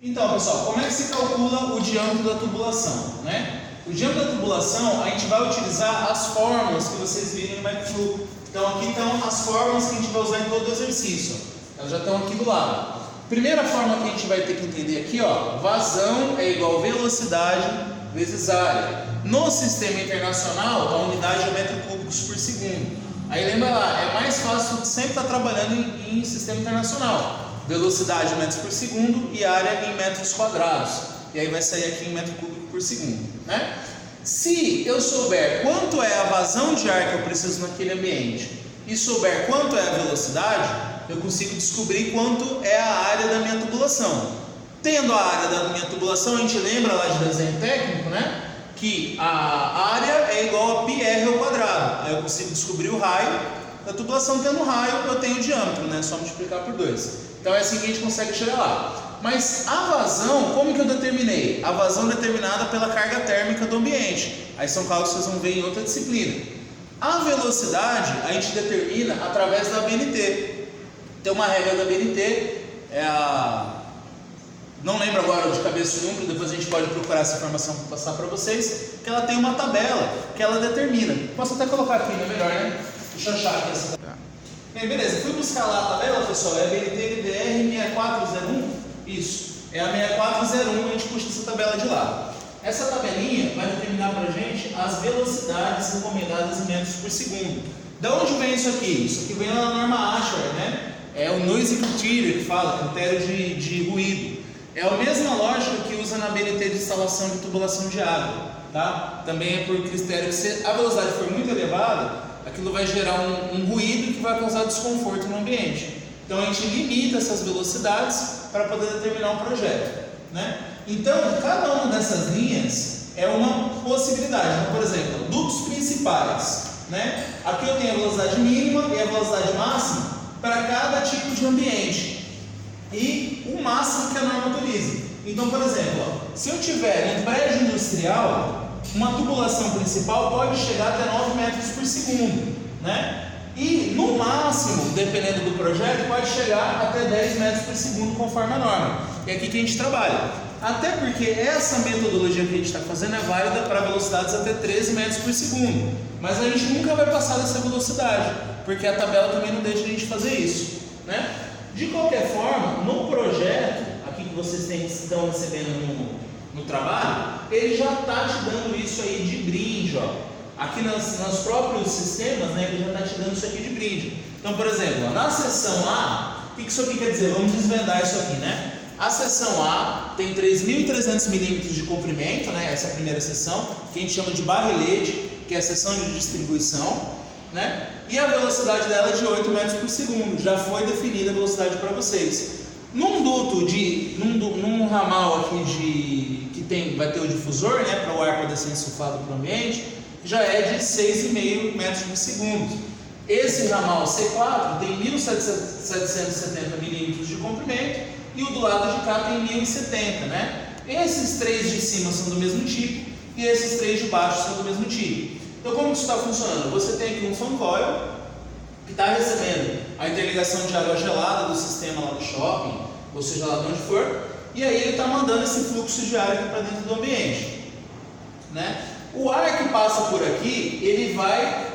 Então, pessoal, como é que se calcula o diâmetro da tubulação, né? O diâmetro da tubulação, a gente vai utilizar as fórmulas que vocês viram no McFlu. Então, aqui estão as fórmulas que a gente vai usar em todo o exercício. Elas já estão aqui do lado. Primeira fórmula que a gente vai ter que entender aqui, ó, vazão é igual a velocidade vezes área. No sistema internacional, a unidade é metro cúbicos por segundo. Aí lembra lá, é mais fácil sempre estar trabalhando em sistema internacional. Velocidade em metros por segundo e área em metros quadrados. E aí vai sair aqui em metro cúbico por segundo, né? Se eu souber quanto é a vazão de ar que eu preciso naquele ambiente e souber quanto é a velocidade, eu consigo descobrir quanto é a área da minha tubulação. Tendo a área da minha tubulação, a gente lembra lá de desenho técnico, né? Que a área é igual a πr ao quadrado. Aí eu consigo descobrir o raio da tubulação. Tendo raio, eu tenho o diâmetro, né? Só multiplicar por 2. Então é assim que a gente consegue chegar lá. Mas a vazão, como que eu determinei? A vazão determinada pela carga térmica do ambiente. Aí são cálculos que vocês vão ver em outra disciplina. A velocidade a gente determina através da BNT. Tem uma regra da BNT, não lembro agora de cabeça o número, depois a gente pode procurar essa informação para passar para vocês, que ela tem uma tabela que ela determina. Posso até colocar aqui, não é melhor, né? Deixa eu achar aqui essa tabela. Bem, beleza, fui buscar lá a tabela, pessoal, é a BNT NDR 6401, isso, é a 6401, a gente puxa essa tabela de lá. Essa tabelinha vai determinar para a gente as velocidades recomendadas em metros por segundo. Da onde vem isso aqui? Isso aqui vem lá na norma Ashwer, né? É o noise criteria que fala, critério de ruído. É a mesma lógica que usa na BNT de instalação de tubulação de água, tá? Também é por critério que se a velocidade for muito elevada, aquilo vai gerar um ruído que vai causar desconforto no ambiente. Então a gente limita essas velocidades para poder determinar um projeto, né? Então cada uma dessas linhas é uma possibilidade. Então, por exemplo, dutos principais, né? Aqui eu tenho a velocidade mínima e a velocidade máxima para cada tipo de ambiente e o máximo que a norma autoriza. Então, por exemplo, ó, se eu tiver um prédio industrial, uma tubulação principal pode chegar até 9 metros por segundo, né? E no máximo, dependendo do projeto, pode chegar até 10 metros por segundo conforme a norma. É aqui que a gente trabalha. Até porque essa metodologia que a gente está fazendo é válida para velocidades até 13 metros por segundo. Mas a gente nunca vai passar dessa velocidade, porque a tabela também não deixa a gente fazer isso, né? De qualquer forma, no projeto, aqui que vocês estão recebendo no trabalho, ele já está te dando isso aí de brinde, ó. Aqui nos próprios sistemas, né, ele já está te dando isso aqui de brinde. Então, por exemplo, ó, na seção A, o que isso aqui quer dizer? Vamos desvendar isso aqui, né? A seção A tem 3.300 milímetros de comprimento, né? Essa é a primeira seção, que a gente chama de barrelete, que é a seção de distribuição, né? E a velocidade dela é de 8 metros por segundo. Já foi definida a velocidade para vocês. Num duto num ramal aqui vai ter o difusor, né? Para o ar poder ser insuflado para o ambiente, já é de 6,5 metros por segundo. Esse ramal C4 tem 1.770 milímetros de comprimento e o do lado de cá tem 1.070, né? Esses três de cima são do mesmo tipo e esses três de baixo são do mesmo tipo. Então, como isso está funcionando? Você tem aqui um fan coil que está recebendo a interligação de água gelada do sistema lá do shopping, ou seja, lá de onde for, e aí ele está mandando esse fluxo de ar aqui para dentro do ambiente, né? O ar que passa por aqui, ele vai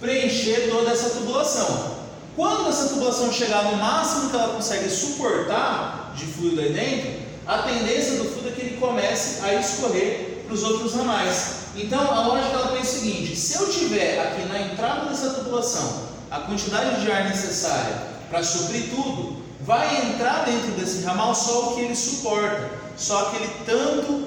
preencher toda essa tubulação. Quando essa tubulação chegar no máximo que ela consegue suportar de fluido aí dentro, a tendência do fluido é que ele comece a escorrer para os outros ramais. Então a lógica ela pensa o seguinte: se eu tiver aqui na entrada dessa tubulação a quantidade de ar necessária para suprir tudo, vai entrar dentro desse ramal só o que ele suporta, só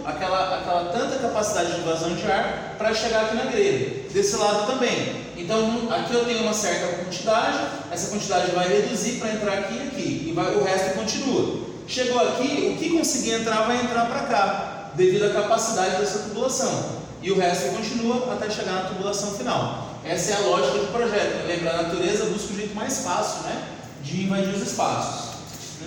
aquela tanta capacidade de vazão de ar para chegar aqui na grelha. Desse lado também. Então aqui eu tenho uma certa quantidade, essa quantidade vai reduzir para entrar aqui e aqui, e o resto continua. Chegou aqui, o que conseguir entrar vai entrar para cá, devido à capacidade dessa tubulação. E o resto continua até chegar na tubulação final. Essa é a lógica do projeto. Lembra, a natureza busca o jeito mais fácil, né, de invadir os espaços, né?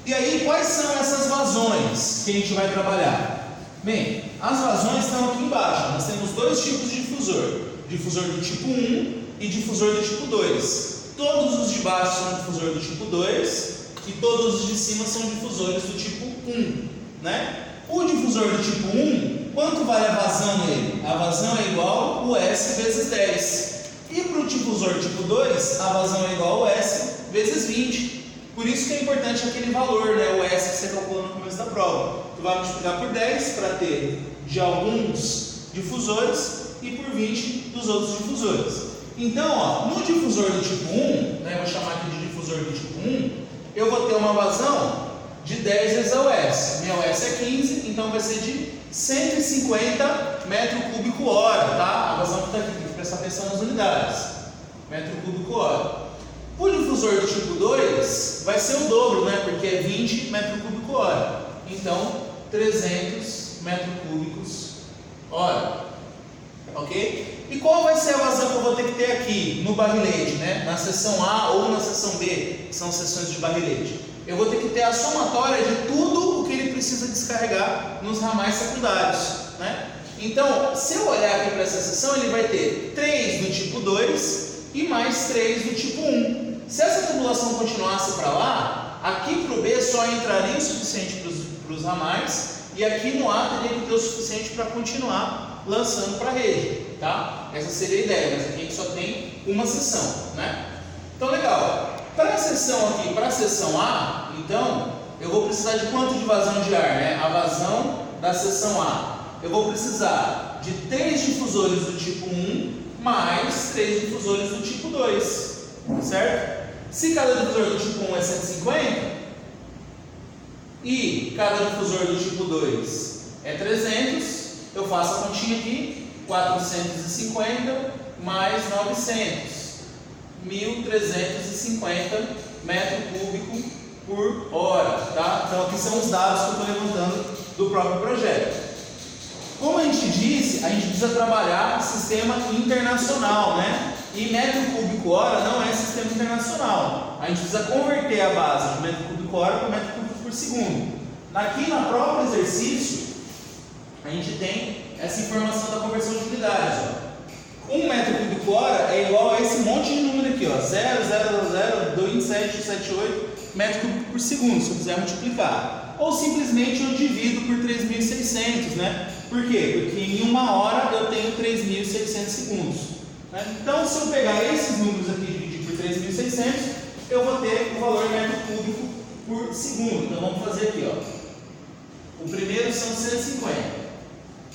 E aí, quais são essas vazões que a gente vai trabalhar? Bem, as vazões estão aqui embaixo. Nós temos dois tipos de difusor. Difusor do tipo 1 e difusor do tipo 2. Todos os de baixo são difusor do tipo 2. e todos os de cima são difusores do tipo 1, né? O difusor do tipo 1, quanto vale a vazão nele? A vazão é igual ao S vezes 10. E para o difusor tipo 2, a vazão é igual ao S vezes 20. Por isso que é importante aquele valor, né? O S que você calculou no começo da prova. Tu vai multiplicar por 10 para ter de alguns difusores e por 20 dos outros difusores. Então, ó, no difusor do tipo 1, né, vou chamar aqui de difusor do tipo 1, eu vou ter uma vazão de 10 vezes a OS. Minha OS é 15, então vai ser de 150 metro cúbico hora, tá? A vazão que está aqui, tem que prestar atenção nas unidades. Metro cúbico hora. O difusor do tipo 2 vai ser o dobro, né? Porque é 20 metro cúbico hora. Então, 300 metros cúbicos hora. Ok? E qual vai ser a vazão que eu vou ter que ter aqui no barrilete, né? Na seção A ou na seção B, que são seções de barrilete. Eu vou ter que ter a somatória de tudo o que ele precisa descarregar nos ramais secundários, né? Então, se eu olhar aqui para essa seção, ele vai ter 3 do tipo 2 e mais 3 do tipo 1. Se essa tubulação continuasse para lá, aqui para o B só entraria o suficiente para os ramais e aqui no A teria que ter o suficiente para continuar lançando para a rede, tá? Essa seria a ideia, mas aqui a gente só tem uma seção, né? Então, legal. Para a seção aqui, para a seção A, então, eu vou precisar de quanto de vazão de ar, né? A vazão da seção A. Eu vou precisar de 3 difusores do tipo 1 mais 3 difusores do tipo 2, certo? Se cada difusor do tipo 1 é 150 e cada difusor do tipo 2 é 300, eu faço a continha aqui, 450 mais 900. 1.350 metro cúbico por hora, tá? Então aqui são os dados que eu estou levantando do próprio projeto. Como a gente disse, a gente precisa trabalhar sistema internacional, né? E metro cúbico hora não é sistema internacional. A gente precisa converter a base de metro cúbico hora para metro cúbico por segundo. Aqui no próprio exercício, a gente tem essa informação da conversão de unidades, ó. 1 metro cúbico hora é igual a esse monte de número aqui, ó, 0,00278 metro cúbico por segundo, se eu quiser multiplicar. Ou simplesmente eu divido por 3.600, né? Por quê? Porque em uma hora eu tenho 3.600 segundos. Né? Então, se eu pegar esses números aqui e dividir por 3.600, eu vou ter o valor metro cúbico por segundo. Então, vamos fazer aqui, ó. O primeiro são 150.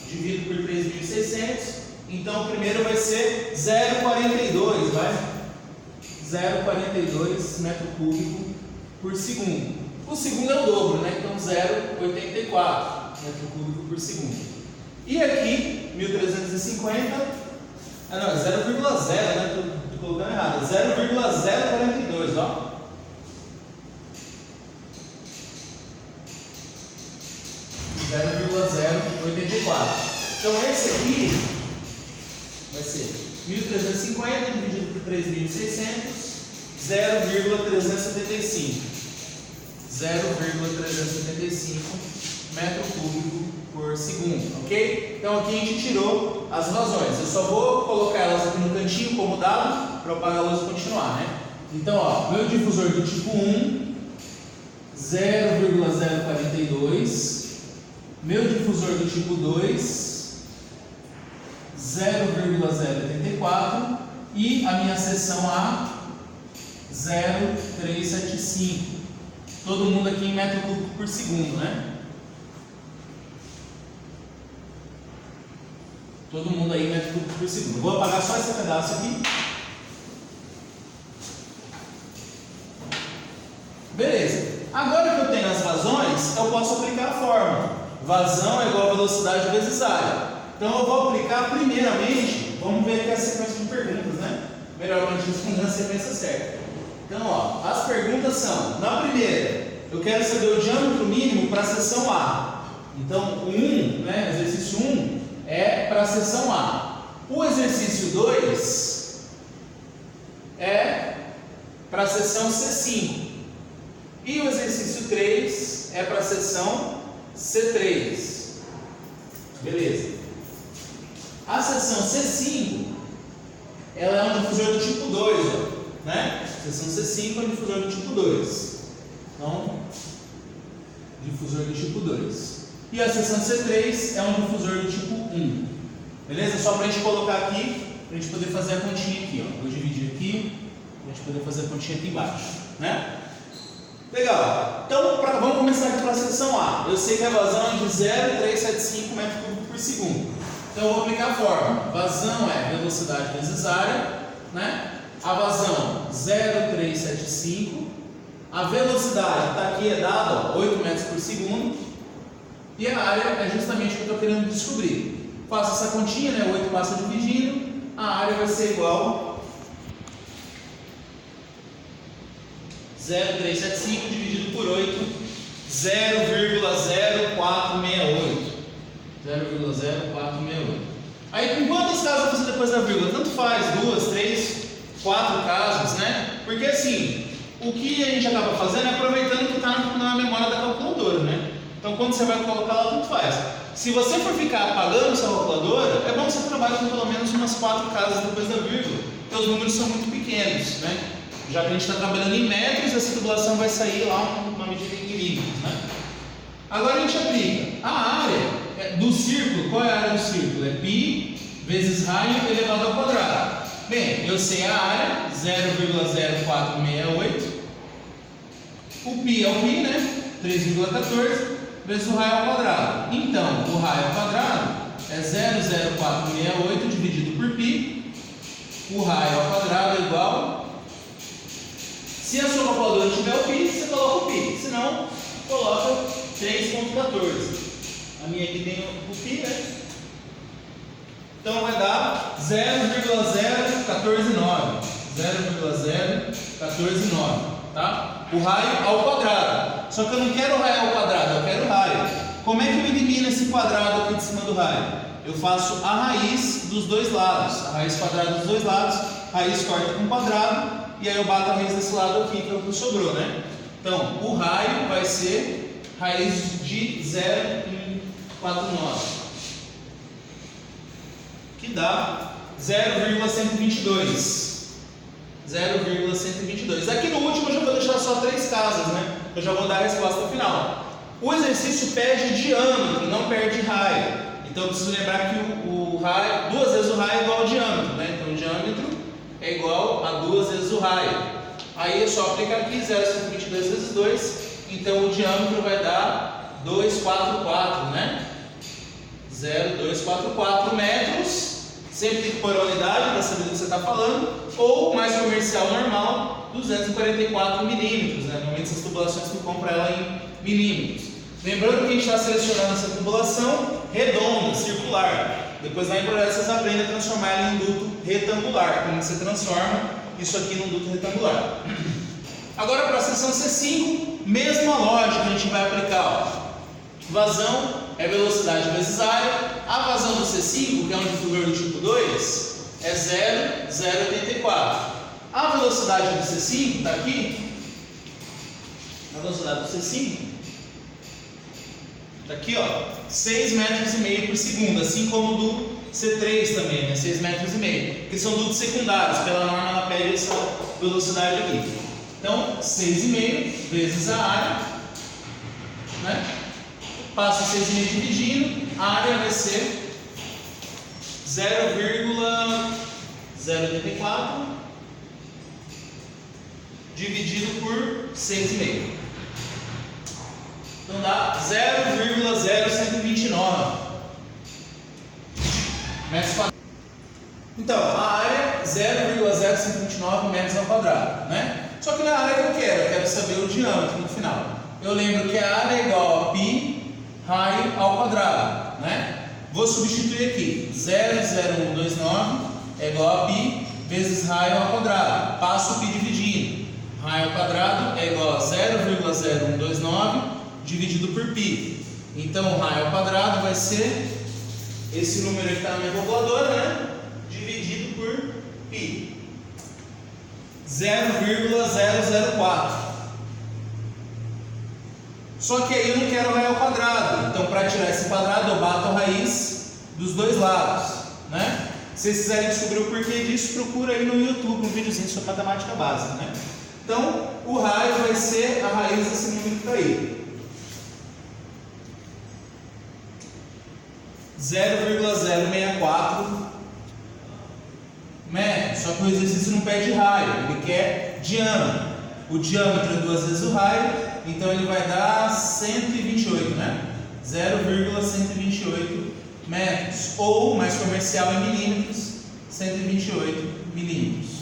Divido por 3.600. Então, o primeiro vai ser 0,42, vai? 0,42 metro cúbico por segundo. O segundo é o dobro, né? Então, 0,84 metro cúbico por segundo. E aqui, 1.350, não, é 0,0, né? Estou colocando errado, 0,042, ó. Então esse aqui vai ser 1.350 dividido por 3.600, 0,375 metro cúbico por segundo, ok? Então aqui a gente tirou as vazões. Eu só vou colocar elas aqui no cantinho como dado para apagar a luz e continuar, né? Então, ó, meu difusor do tipo 1, 0,042. Meu difusor do tipo 2, 0,084. E a minha seção A, 0,375. Todo mundo aqui em metro cúbico por segundo, né? Todo mundo aí em metro cúbico por segundo. Vou apagar só esse pedaço aqui. Beleza. Agora que eu tenho as vazões, eu posso aplicar a fórmula. Vazão é igual a velocidade vezes área. Então eu vou aplicar primeiramente, vamos ver aqui a sequência de perguntas, né? Melhor a gente responder na sequência certa. Então, ó, as perguntas são, na primeira, eu quero saber o diâmetro mínimo para a seção A. Então, o 1, né, exercício 1, é para a seção A. O exercício 2 é para a seção C5. E o exercício 3 é para a seção C3. Beleza. A seção C5, ela é um difusor do tipo 2, ó, né? Seção C5 é um difusor do tipo 2. Então, difusor do tipo 2. E a seção C3 é um difusor do tipo 1. Beleza? Só para a gente colocar aqui, para a gente poder fazer a continha aqui. Ó. Vou dividir aqui, para a gente poder fazer a continha aqui embaixo. Né? Legal. Então, vamos começar aqui para a seção A. Eu sei que a vazão é de 0,375 m3 por segundo. Então, eu vou aplicar a fórmula. Vazão é velocidade vezes área. Né? A vazão 0,375. A velocidade está aqui, é dada 8 metros por segundo. E a área é justamente o que eu estou querendo descobrir. Faço essa continha, né? 8 passa dividindo. A área vai ser igual 0,375 dividido por 8, 0,0468. 0,0468. Aí com quantas casas eu vou fazer depois da vírgula? Tanto faz, 2, 3, 4 casas, né? Porque assim, o que a gente acaba fazendo é aproveitando que está na memória da calculadora, né? Então quando você vai colocar lá, tanto faz. Se você for ficar apagando sua calculadora, é bom que você trabalhe com pelo menos umas 4 casas depois da vírgula, porque os números são muito pequenos, né? Já que a gente está trabalhando em metros, essa tubulação vai sair lá uma medida em milímetros, né? Agora a gente aplica a área do círculo. Qual é a área do círculo? É π vezes raio elevado ao quadrado. Bem, eu sei a área, 0,0468. O π é o π, né? 3,14 vezes o raio ao quadrado. Então, o raio ao quadrado é 0,0468 dividido por π. O raio ao quadrado é igual... Se a sua calculadora tiver o π, você coloca o π. Se não, coloca 3,14. A minha aqui tem o π, né? Então vai dar 0,0149. 0,0149, tá? O raio ao quadrado. Só que eu não quero o raio ao quadrado, eu quero o raio. Como é que eu elimino esse quadrado aqui de cima do raio? Eu faço a raiz dos dois lados. A raiz quadrada dos dois lados. Raiz corta com quadrado. E aí eu bato a raiz desse lado aqui, que é o que sobrou, né? Então, o raio vai ser raiz de 0,149, que dá 0,122. 0,122. Aqui no último eu já vou deixar só 3 casas, né? Eu já vou dar a resposta final. O exercício pede diâmetro, não perde raio. Então eu preciso lembrar que o raio, 2 vezes o raio é igual ao diâmetro, né? Então o diâmetro é igual a 2 vezes o raio. Aí é só aplicar aqui 0,122 vezes 2. Então o diâmetro vai dar 244, né? 0,244 metros. Sempre tem que pôr a unidade para saber do que você está falando. Ou mais comercial normal, 244 milímetros, né? Normalmente essas tubulações que compram ela em milímetros. Lembrando que a gente está selecionando essa tubulação redonda, circular. Depois lá em projeto vocês aprendem a transformar ela em duto retangular. Como você transforma isso aqui num duto retangular. Agora para a seção C5, mesma lógica a gente vai aplicar. Ó. Vazão é velocidade vezes área. A vazão do C5, que é um difusor do tipo 2, é 0,084. A velocidade do C5 está aqui. A velocidade do C5 está aqui, ó, 6,5 metros por segundo, assim como do C3 também, né? 6,5 metros, que são dutos secundários. Pela norma ela pede essa velocidade aqui. Então, 6,5 vezes a área, né? Passo 6,5 dividindo, a área vai ser 0,084 dividido por 6,5. Então dá 0,0129 metros quadrados. Então, a área 0,0129 metros ao quadrado, né? Só que na área que eu quero saber o diâmetro no final. Eu lembro que a área é igual a π raio ao quadrado, né? Vou substituir aqui, 0,0129 é igual a π vezes raio ao quadrado. Passo o π dividindo. Raio ao quadrado é igual a 0,0129 dividido por π. Então, o raio ao quadrado vai ser esse número que está na minha calculadora, né? Dividido por π. 0,004. Só que aí eu não quero raio ao quadrado. Então, para tirar esse quadrado, eu bato a raiz dos dois lados, né? Se vocês quiserem descobrir o porquê disso, procura aí no YouTube um videozinho sobre matemática básica, né? Então, o raio vai ser a raiz desse número que está aí. 0,064 metros. Só que o exercício não pede raio, ele quer diâmetro. O diâmetro é 2 vezes o raio, então ele vai dar 128, né? 0,128 metros. Ou, mais comercial em milímetros, 128 milímetros.